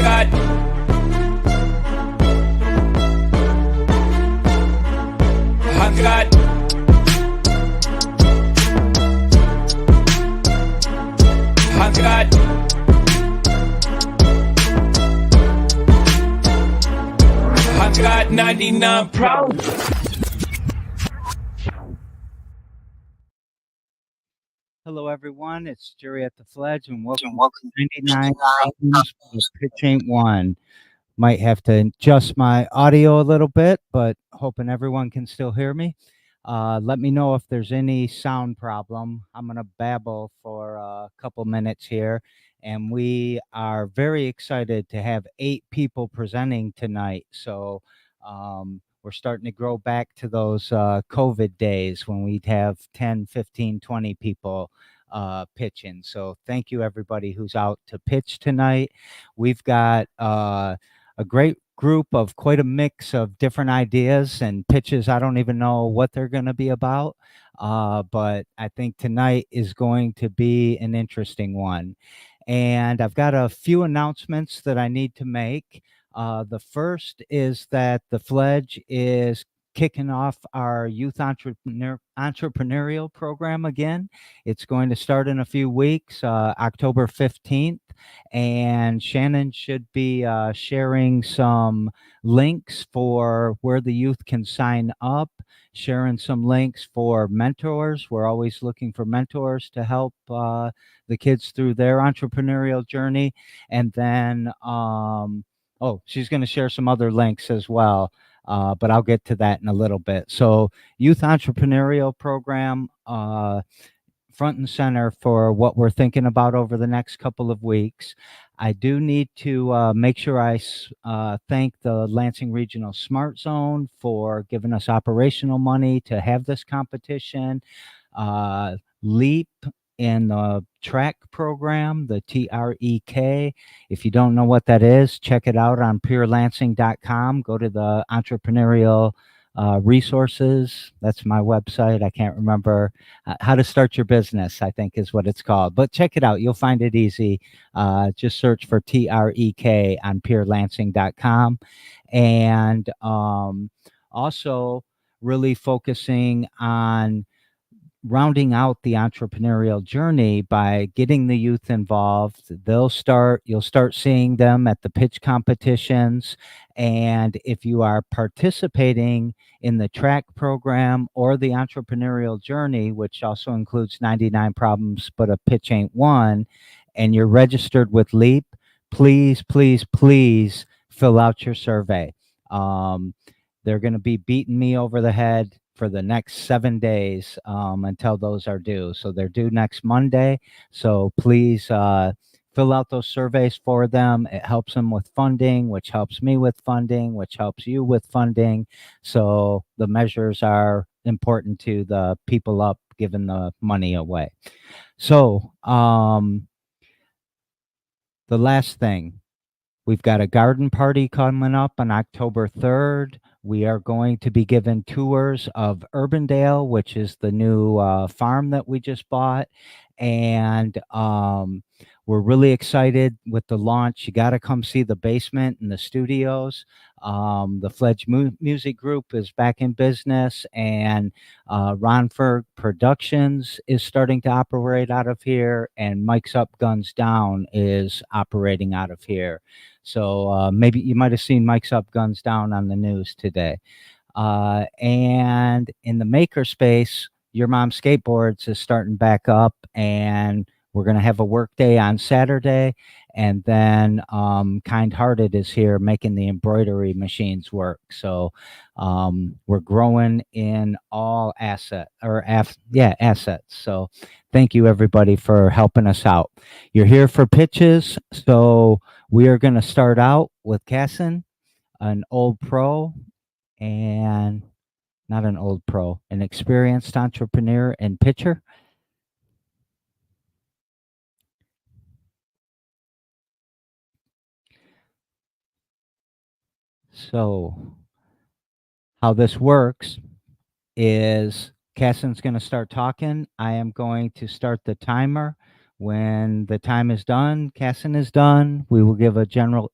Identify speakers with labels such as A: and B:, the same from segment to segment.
A: 100. 99 problems.
B: Hello, everyone. It's Jerry at the Fledge, and welcome to 99 Problems with Pitch Ain't One. Might have to adjust my audio a little bit, but hoping everyone can still hear me. Let me know if there's any sound problem. I'm going to babble for a couple minutes here, and we are very excited to have 8 people presenting tonight. So we're starting to grow back to those COVID days when we'd have 10, 15, 20 people pitching. So thank you, everybody who's out to pitch tonight. We've got a great group of quite a mix of different ideas and pitches. I don't even know what they're going to be about, but I think tonight is going to be an interesting one. And I've got a few announcements that I need to make. The first is that the Fledge is kicking off our youth entrepreneurial program again. It's going to start in a few weeks, October 15th. And Shannon should be sharing some links for where the youth can sign up, sharing some links for mentors. We're always looking for mentors to help the kids through their entrepreneurial journey. And then, she's going to share some other links as well. But I'll get to that in a little bit. So youth entrepreneurial program, front and center for what we're thinking about over the next couple of weeks. I do need to make sure I thank the Lansing Regional Smart Zone for giving us operational money to have this competition. LEAP in the track program, the TREK. If you don't know what that is, check it out on purelansing.com. Go to the entrepreneurial resources. That's my website. I can't remember how to start your business, I think is what it's called, but check it out. You'll find it easy. Just search for TREK on purelansing.com. And also really focusing on rounding out the entrepreneurial journey by getting the youth involved. You'll start seeing them at the pitch competitions. And if you are participating in the track program or the entrepreneurial journey, which also includes 99 problems, but a pitch ain't one, and you're registered with LEAP, please, please, please fill out your survey. They're going to be beating me over the head for the next 7 days until those are due. So they're due next Monday. So please fill out those surveys for them. It helps them with funding, which helps me with funding, which helps you with funding. So the measures are important to the people up giving the money away. So the last thing, we've got a garden party coming up on October 3rd. We are going to be given tours of Urbandale, which is the new farm that we just bought. And we're really excited with the launch. You got to come see the basement and the studios. The Fledge Music Group is back in business, and Ronford Productions is starting to operate out of here, and Mike's Up, Guns Down is operating out of here. So maybe you might have seen Mike's Up, Guns Down on the news today. And in the makerspace, Your Mom Skateboards is starting back up, and we're going to have a work day on Saturday. And then Kind Hearted is here making the embroidery machines work. So we're growing in all assets. So thank you, everybody, for helping us out. You're here for pitches. So we are going to start out with Casson, an old pro, and not an old pro, an experienced entrepreneur and pitcher. So how this works is Casson's going to start talking. I am going to start the timer. When the time is done, casting is done, we will give a general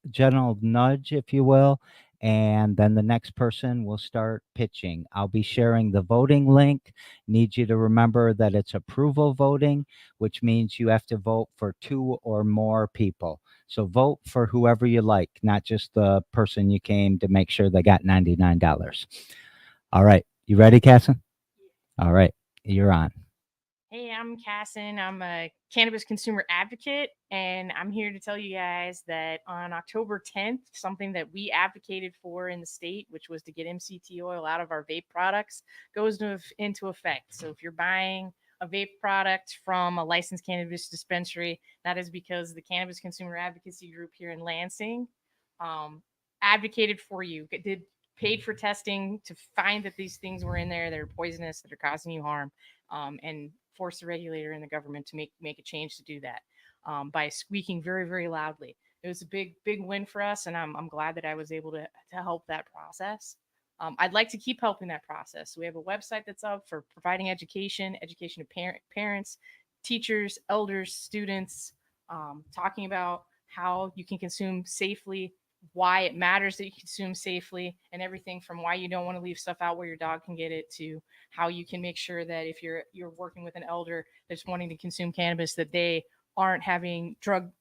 B: nudge, if you will, and then the next person will start pitching. I'll be sharing the voting link. Need you to remember that it's approval voting, which means you have to vote for 2 or more people. So vote for whoever you like, not just the person you came to make sure they got $99. All right. You ready, Casson? All right. You're on.
A: Hey, I'm Casson. I'm a cannabis consumer advocate, and I'm here to tell you guys that on October 10th, something that we advocated for in the state, which was to get MCT oil out of our vape products, goes into effect. So if you're buying a vape product from a licensed cannabis dispensary, that is because the Cannabis Consumer Advocacy Group here in Lansing advocated for you, paid for testing to find that these things were in there that are poisonous, that are causing you harm, and force the regulator and the government to make a change to do that by squeaking very, very loudly. It was a big win for us, and I'm glad that I was able to help that process. I'd like to keep helping that process. So we have a website that's up for providing education of parents, teachers, elders, students, talking about how you can consume safely, why it matters that you consume safely, and everything from why you don't want to leave stuff out where your dog can get it to how you can make sure that if you're working with an elder that's wanting to consume cannabis, that they aren't having drug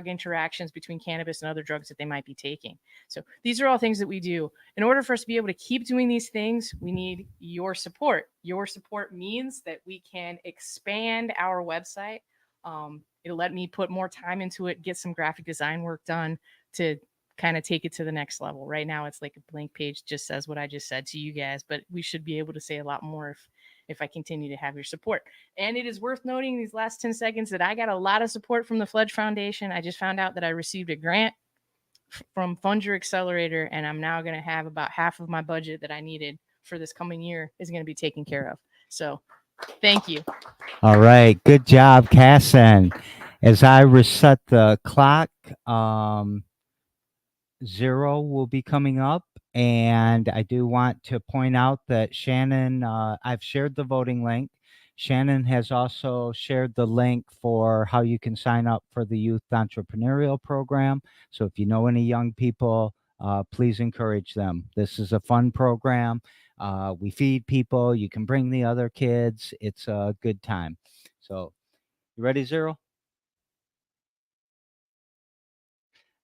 A: interactions between cannabis and other drugs that they might be taking. So these are all things that we do. In order for us to be able to keep doing these things, we need your support. Your support means that we can expand our website. It'll let me put more time into it, get some graphic design work done to kind of take it to the next level. Right now it's like a blank page, just says what I just said to you guys, but we should be able to say a lot more if I continue to have your support. And it is worth noting these last 10 seconds that I got a lot of support from the Fledge Foundation. I just found out that I received a grant from Fund Your Accelerator, and I'm now going to have about half of my budget that I needed for this coming year is going to be taken care of. So thank you.
B: All right. Good job, Casson. As I reset the clock, 0 will be coming up. And I do want to point out that Shannon, I've shared the voting link. Shannon has also shared the link for how you can sign up for the Youth Entrepreneurial Program. So if you know any young people, please encourage them. This is a fun program. We feed people. You can bring the other kids. It's a good time. So you ready, 0?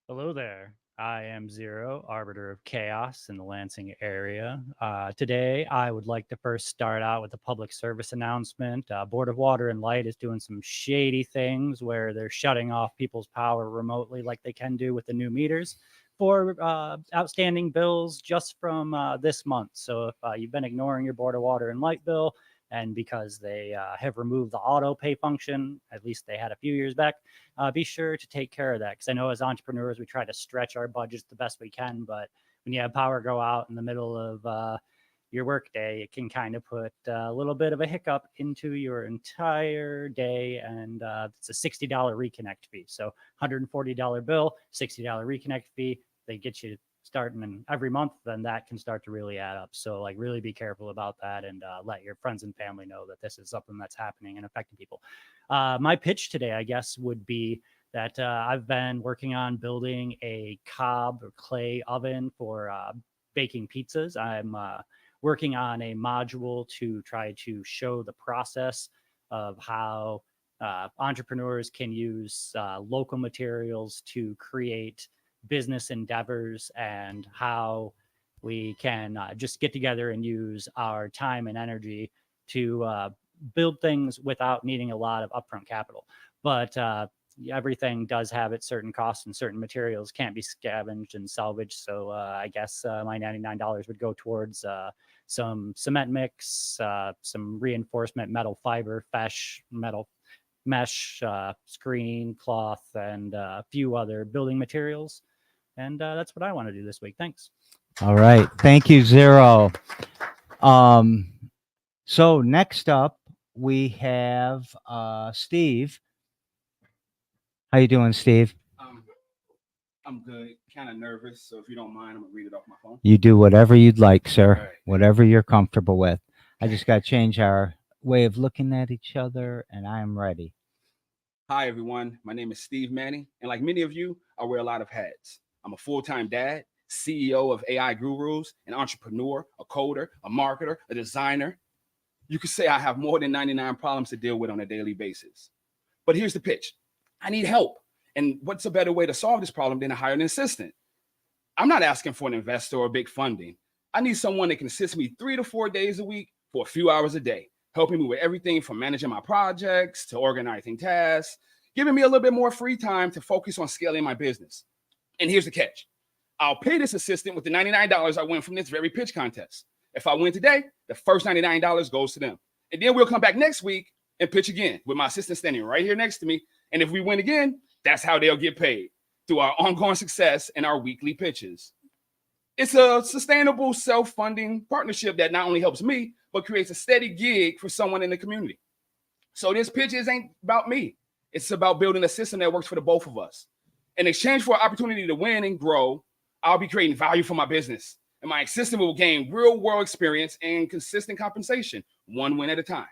C: Hello there. I am 0, Arbiter of Chaos in the Lansing area. Today, I would like to first start out with a public service announcement. Board of Water and Light is doing some shady things where they're shutting off people's power remotely like they can do with the new meters for outstanding bills just from this month. So if you've been ignoring your Board of Water and Light bill, and because they have removed the auto pay function, at least they had a few years back, be sure to take care of that. Because I know as entrepreneurs, we try to stretch our budgets the best we can. But when you have power go out in the middle of your work day, it can kind of put a little bit of a hiccup into your entire day. And it's a $60 reconnect fee. So $140 bill, $60 reconnect fee. They get you starting in every month, then that can start to really add up. So like really be careful about that and let your friends and family know that this is something that's happening and affecting people. My pitch today, I guess, would be that I've been working on building a cob or clay oven for baking pizzas. I'm working on a module to try to show the process of how entrepreneurs can use local materials to create business endeavors and how we can just get together and use our time and energy to build things without needing a lot of upfront capital. But everything does have its certain costs, and certain materials can't be scavenged and salvaged. So I guess my $99 would go towards some cement mix, some reinforcement metal fiber, mesh, screen, cloth, and a few other building materials. And that's what I want to do this week. Thanks.
B: All right. Thank you, 0. So next up, we have Steve. How you doing, Steve?
D: I'm good. Kind of nervous, so if you don't mind, I'm gonna read it off my phone.
B: You do whatever you'd like, sir.
D: Right.
B: Whatever you're comfortable with. I just got to change our way of looking at each other, and I am ready.
D: Hi, everyone. My name is Steve Manning, and like many of you, I wear a lot of hats. I'm a full-time dad, CEO of AI Gurus, an entrepreneur, a coder, a marketer, a designer. You could say I have more than 99 problems to deal with on a daily basis. But here's the pitch. I need help. And what's a better way to solve this problem than to hire an assistant? I'm not asking for an investor or big funding. I need someone that can assist me 3 to 4 days a week for a few hours a day, helping me with everything from managing my projects to organizing tasks, giving me a little bit more free time to focus on scaling my business. And here's the catch. I'll pay this assistant with the $99 I win from this very pitch contest. If I win today, the first $99 goes to them. And then we'll come back next week and pitch again with my assistant standing right here next to me. And if we win again, that's how they'll get paid, through our ongoing success and our weekly pitches. It's a sustainable self-funding partnership that not only helps me, but creates a steady gig for someone in the community. So this pitches ain't about me. It's about building a system that works for the both of us. In exchange for an opportunity to win and grow, I'll be creating value for my business. And my assistant will gain real-world experience and consistent compensation, one win at a time.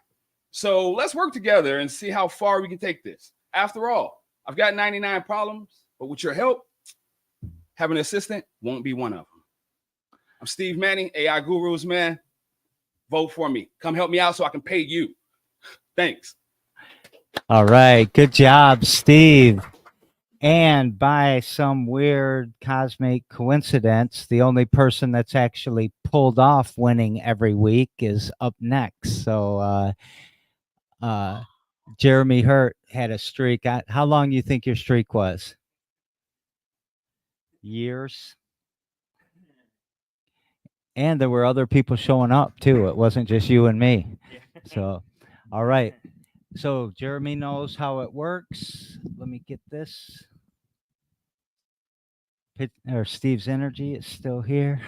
D: So let's work together and see how far we can take this. After all, I've got 99 problems, but with your help, having an assistant won't be one of them. I'm Steve Manning, AI Gurus, man. Vote for me. Come help me out so I can pay you. Thanks.
B: All right. Good job, Steve. And by some weird cosmic coincidence, the only person that's actually pulled off winning every week is up next. So Jeremy Hurt had a streak. How long do you think your streak was? Years? And there were other people showing up too. It wasn't just you and me. So, all right. So Jeremy knows how it works. Let me get this. Or Steve's energy is still here.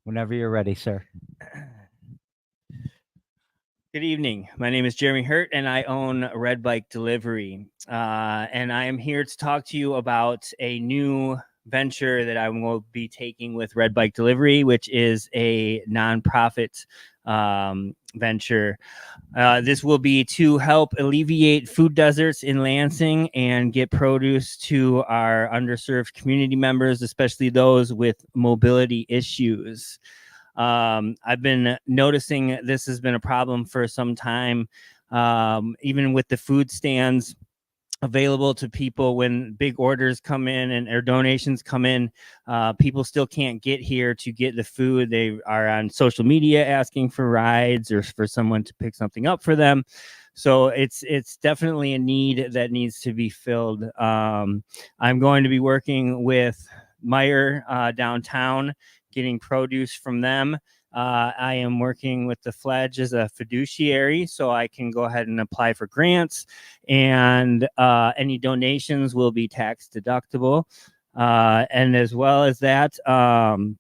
B: Whenever you're ready, sir.
E: Good evening. My name is Jeremy Hurt, and I own Red Bike Delivery. And I am here to talk to you about a new venture that I will be taking with Red Bike Delivery, which is a nonprofit venture. This will be to help alleviate food deserts in Lansing and get produce to our underserved community members, especially those with mobility issues. I've been noticing this has been a problem for some time, even with the food stands available to people when big orders come in and or donations come in. People still can't get here to get the food. They are on social media asking for rides or for someone to pick something up for them. So it's definitely a need that needs to be filled. I'm going to be working with Meyer downtown, getting produce from them. I am working with the Fledge as a fiduciary, so I can go ahead and apply for grants, and any donations will be tax deductible. And as well as that, I'm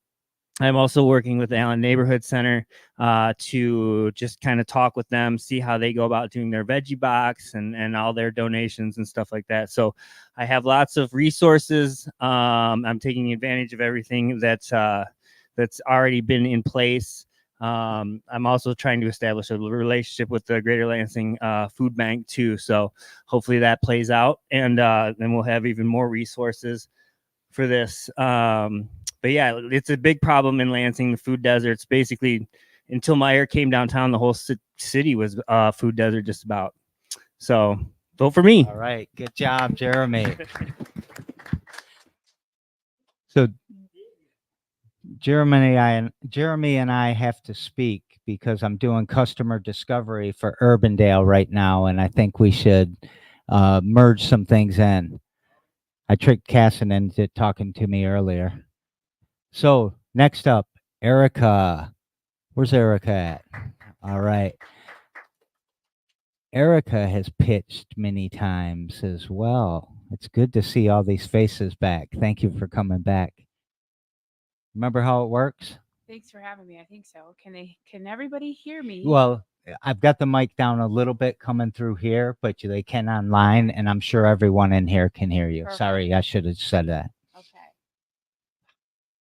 E: also working with the Allen Neighborhood Center to just kind of talk with them, see how they go about doing their veggie box and all their donations and stuff like that. So I have lots of resources. I'm taking advantage of everything that's already been in place. I'm also trying to establish a relationship with the Greater Lansing Food Bank too. So hopefully that plays out, and then we'll have even more resources for this. But yeah, it's a big problem in Lansing, the food deserts. Basically, until Meyer came downtown, the whole city was food desert just about. So vote for me.
B: All right. Good job, Jeremy. So Jeremy and I have to speak because I'm doing customer discovery for Urbandale right now, and I think we should merge some things in. I tricked Casson into talking to me earlier. So next up, Erica. Where's Erica at? All right. Erica has pitched many times as well. It's good to see all these faces back. Thank you for coming back. Remember how it works?
F: Thanks for having me. I think so. Can everybody hear me?
B: Well, I've got the mic down a little bit coming through here, but they can online, and I'm sure everyone in here can hear you.
F: Perfect.
B: Sorry, I should have said that.
F: Okay.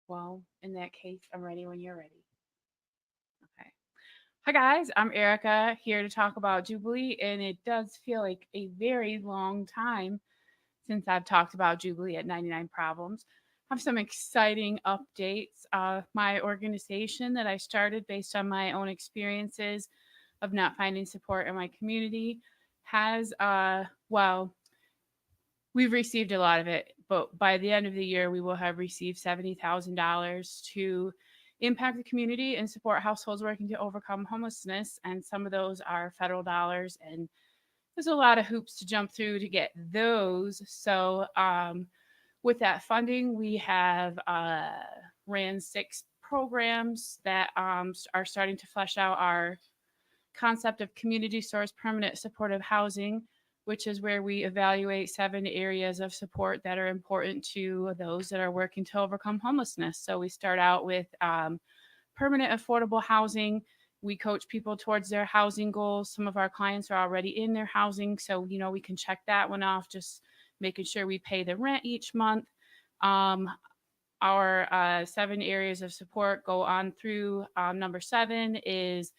F: Well, in that case, I'm ready when you're ready. Okay. Hi guys, I'm Erica here to talk about Jubilee, and it does feel like a very long time since I've talked about Jubilee at 99 Problems. I have some exciting updates. My organization that I started based on my own experiences of not finding support in my community has, well, we've received a lot of it, but by the end of the year, we will have received $70,000 to impact the community and support households working to overcome homelessness. And some of those are federal dollars, and there's a lot of hoops to jump through to get those. So, with that funding, we have ran 6 programs that are starting to flesh out our concept of community source permanent supportive housing, which is where we evaluate 7 areas of support that are important to those that are working to overcome homelessness. So we start out with permanent affordable housing. We coach people towards their housing goals. Some of our clients are already in their housing, so we can check that one off, just making sure we pay the rent each month. Um, our 7 areas of support go on through number 7 is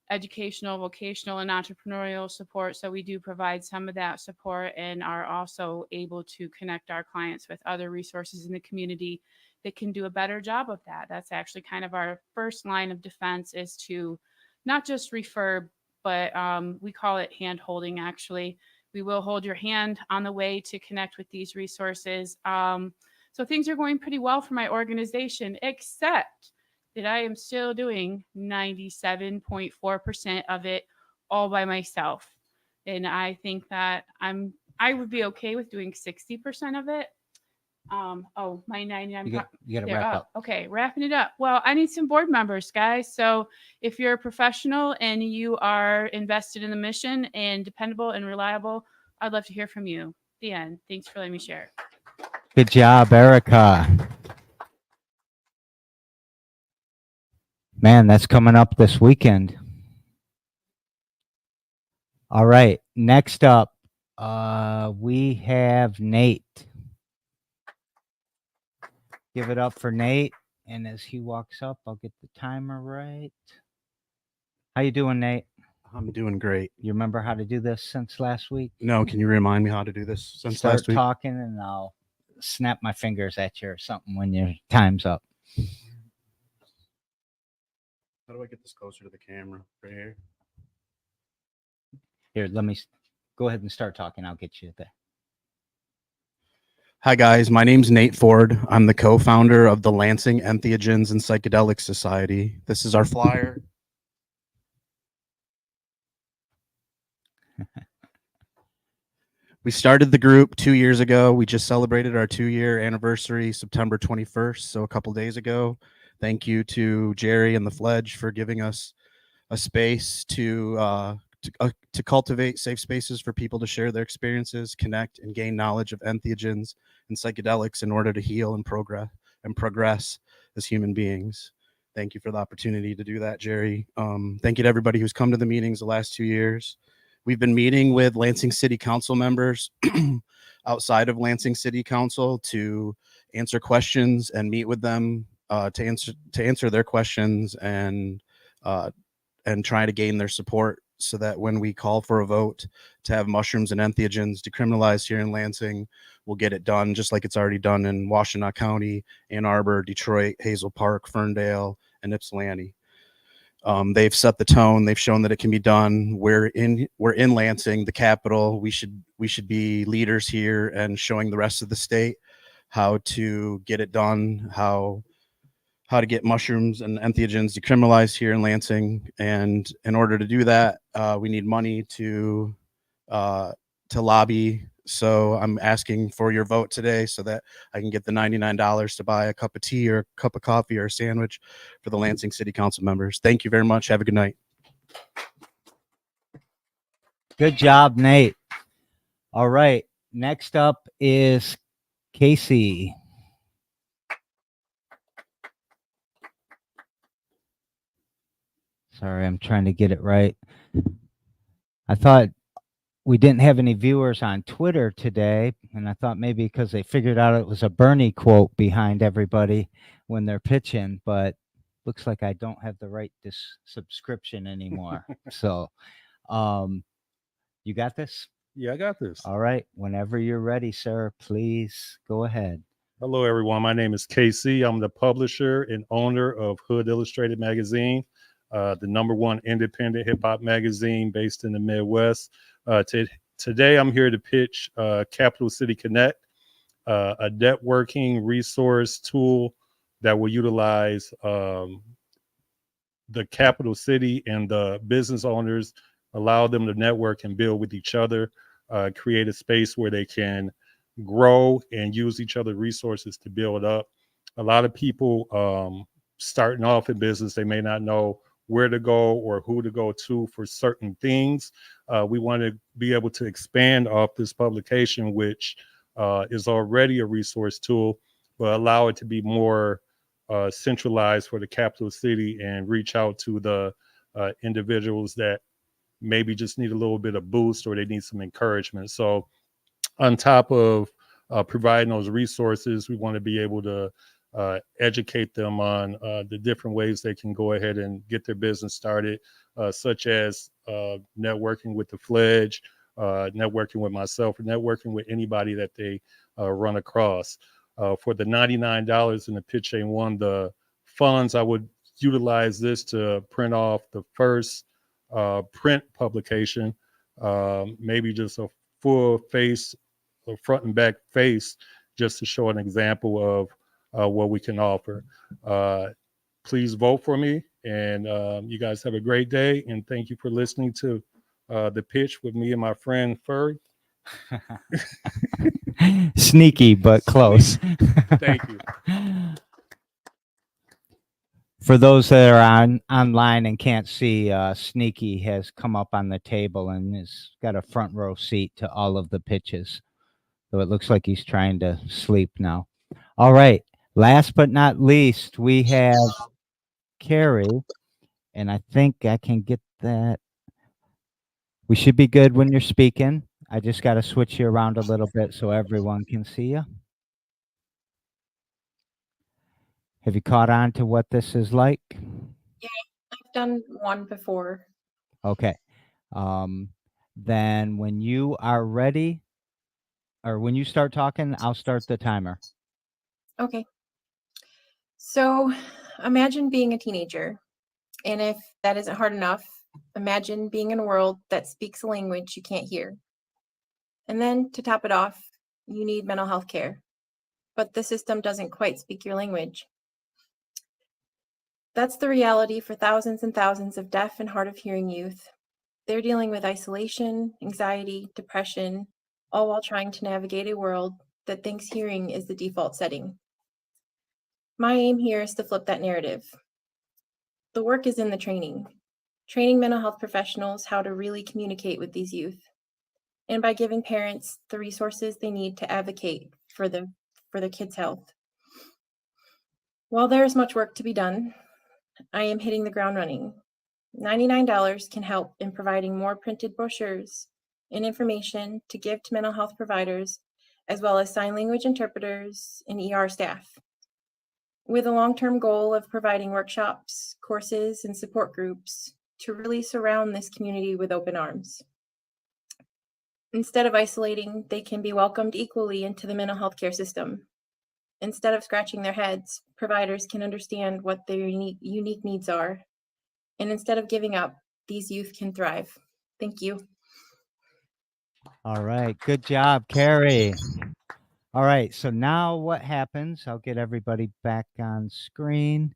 F: educational, vocational, and entrepreneurial support. So we do provide some of that support and are also able to connect our clients with other resources in the community that can do a better job of that. That's actually kind of our first line of defense, is to not just refer, but we call it hand holding actually. We will hold your hand on the way to connect with these resources. So things are going pretty well for my organization, except that I am still doing 97.4% of it all by myself. And I think that I would be okay with doing 60% of it. My 99.
B: You got to
F: They're
B: wrap
F: up.
B: up.
F: Okay, wrapping it up. Well, I need some board members, guys. So if you're a professional and you are invested in the mission and dependable and reliable, I'd love to hear from you. The end. Thanks for letting me share.
B: Good job, Erica. Man, that's coming up this weekend. All right. Next up, we have Nate. Give it up for Nate. And as he walks up, I'll get the timer right. How you doing, Nate?
G: I'm doing great.
B: You remember how to do this since last week?
G: No, can you remind me how to do this since
B: Start
G: last week?
B: talking, and I'll snap my fingers at you or something when your time's up.
G: How do I get this closer to the camera? Right here.
B: Here, let me go ahead and start talking. I'll get you there.
G: Hi, guys. My name's Nate Ford. I'm the co-founder of the Lansing Entheogens and Psychedelic Society. This is our flyer. We started the group 2 years ago. We just celebrated our 2-year anniversary, September 21st, so a couple days ago. Thank you to Jerry and the Fledge for giving us a space to cultivate safe spaces for people to share their experiences, connect, and gain knowledge of entheogens and psychedelics in order to heal and progress as human beings. Thank you for the opportunity to do that, Jerry. Thank you to everybody who's come to the meetings the last 2 years. We've been meeting with Lansing City Council members outside of Lansing City Council to answer questions and meet with them to answer their questions and try to gain their support, so that when we call for a vote to have mushrooms and entheogens decriminalized here in Lansing, we'll get it done just like it's already done in Washtenaw County, Ann Arbor, Detroit, Hazel Park, Ferndale, and Ypsilanti. They've set the tone. They've shown that it can be done. We're in Lansing, the capital. We should be leaders here and showing the rest of the state how to get it done, how to get mushrooms and entheogens decriminalized here in Lansing. And in order to do that, we need money to lobby. So I'm asking for your vote today so that I can get the $99 to buy a cup of tea or a cup of coffee or a sandwich for the Lansing City Council members. Thank you very much. Have a good night.
B: Good job, Nate. All right. Next up is Casey. Sorry, I'm trying to get it right. I thought we didn't have any viewers on Twitter today, and I thought maybe because they figured out it was a Bernie quote behind everybody when they're pitching, but looks like I don't have the right subscription anymore. So, you got this?
H: Yeah, I got this.
B: All right. Whenever you're ready, sir, please go ahead.
H: Hello, everyone. My name is KC. I'm the publisher and owner of Hood Illustrated Magazine, the #1 independent hip hop magazine based in the Midwest. Today, I'm here to pitch Capital City Connect, a networking resource tool that will utilize the capital city and the business owners, allow them to network and build with each other, create a space where they can grow and use each other's resources to build up. A lot of people starting off in business, they may not know where to go or who to go to for certain things. We want to be able to expand off this publication, which is already a resource tool, but allow it to be more centralized for the capital city and reach out to the individuals that maybe just need a little bit of boost or they need some encouragement. So on top of providing those resources, we want to be able to educate them on the different ways they can go ahead and get their business started, such as networking with the Fledge, networking with myself, or networking with anybody that they run across. For the $99 in the pitch A1, the funds, I would utilize this to print off the first print publication, maybe just a full face, a front and back face, just to show an example of what we can offer. Please vote for me, and you guys have a great day, and thank you for listening to the pitch with me and my friend Furry.
B: Sneaky, but close.
H: Thank you.
B: For those that are online and can't see, Sneaky has come up on the table and has got a front row seat to all of the pitches. So it looks like he's trying to sleep now. All right. Last but not least, we have Carrie, and I think I can get that. We should be good when you're speaking. I just got to switch you around a little bit so everyone can see you. Have you caught on to what this is like?
I: Yeah, I've done one before.
B: Okay. Then when you are ready, or when you start talking, I'll start the timer.
I: Okay. So imagine being a teenager. And if that isn't hard enough, imagine being in a world that speaks a language you can't hear. And then to top it off, you need mental health care. But the system doesn't quite speak your language. That's the reality for thousands and thousands of deaf and hard of hearing youth. They're dealing with isolation, anxiety, depression, all while trying to navigate a world that thinks hearing is the default setting. My aim here is to flip that narrative. The work is in the training mental health professionals how to really communicate with these youth, and by giving parents the resources they need to advocate for their kids' health. While there is much work to be done, I am hitting the ground running. $99 can help in providing more printed brochures and information to give to mental health providers, as well as sign language interpreters and ER staff, with a long-term goal of providing workshops, courses, and support groups to really surround this community with open arms. Instead of isolating, they can be welcomed equally into the mental health care system. Instead of scratching their heads, providers can understand what their unique needs are. And instead of giving up, these youth can thrive. Thank you.
B: All right. Good job, Carrie. All right. So now what happens? I'll get everybody back on screen.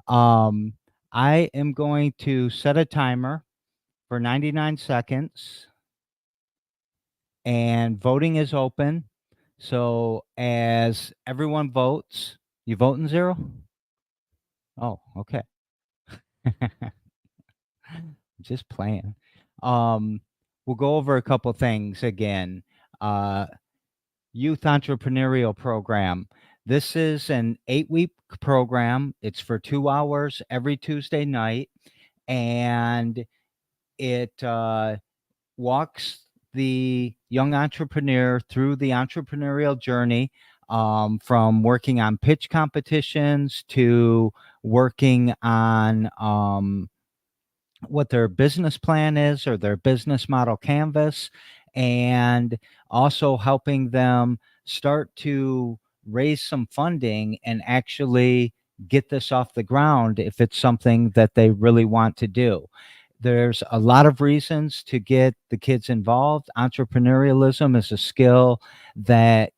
B: I am going to set a timer for 99 seconds. And voting is open. So as everyone votes, you voting, Zero? Oh, okay. Just playing. We'll go over a couple things again. Youth Entrepreneurial Program. This is an 8-week program. It's for 2 hours every Tuesday night, and it walks the young entrepreneur through the entrepreneurial journey. from working on pitch competitions to working on what their business plan is or their business model canvas, and also helping them start to raise some funding and actually get this off the ground if it's something that they really want to do. There's a lot of reasons to get the kids involved. Entrepreneurialism is a skill that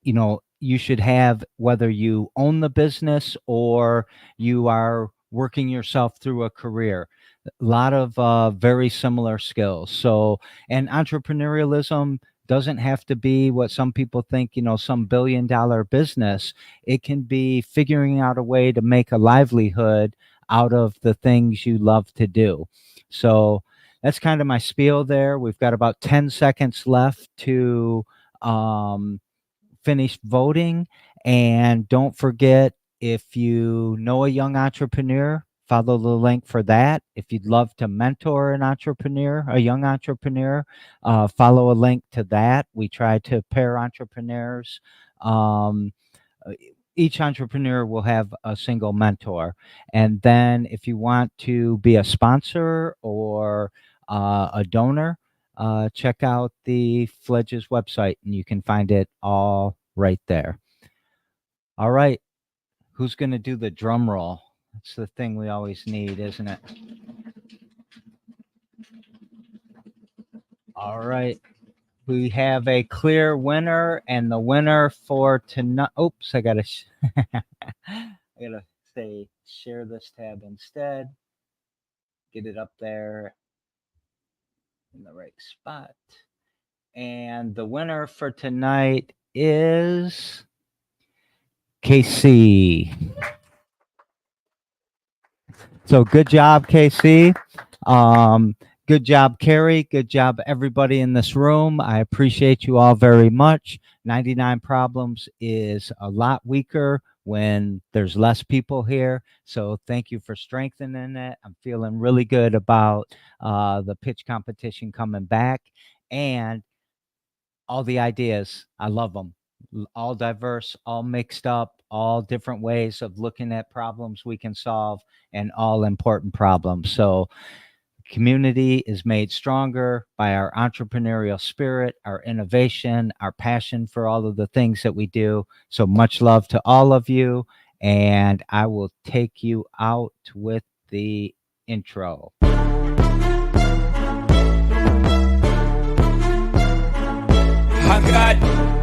B: you should have whether you own the business or you are working yourself through a career. A lot of very similar skills. So, and entrepreneurialism doesn't have to be what some people think, some billion-dollar business. It can be figuring out a way to make a livelihood out of the things you love to do. So that's kind of my spiel there. We've got about 10 seconds left to finish voting. And don't forget, if you know a young entrepreneur, follow the link for that. If you'd love to mentor an entrepreneur, a young entrepreneur, follow a link to that. We try to pair entrepreneurs. Each entrepreneur will have a single mentor. And then if you want to be a sponsor or a donor, check out the Fledge's website and you can find it all right there. All right. Who's going to do the drum roll? That's the thing we always need, isn't it? All right. We have a clear winner, and the winner for tonight. Oops, I gotta say share this tab instead. Get it up there in the right spot. And the winner for tonight is KC. So good job, KC. Good job, Carrie. Good job, everybody in this room. I appreciate you all very much. 99 Problems is a lot weaker when there's less people here. So thank you for strengthening it. I'm feeling really good about the pitch competition coming back. And all the ideas, I love them. All diverse, all mixed up, all different ways of looking at problems we can solve, and all important problems. So community is made stronger by our entrepreneurial spirit, our innovation, our passion for all of the things that we do. So much love to all of you. And I will take you out with the intro.
J: I got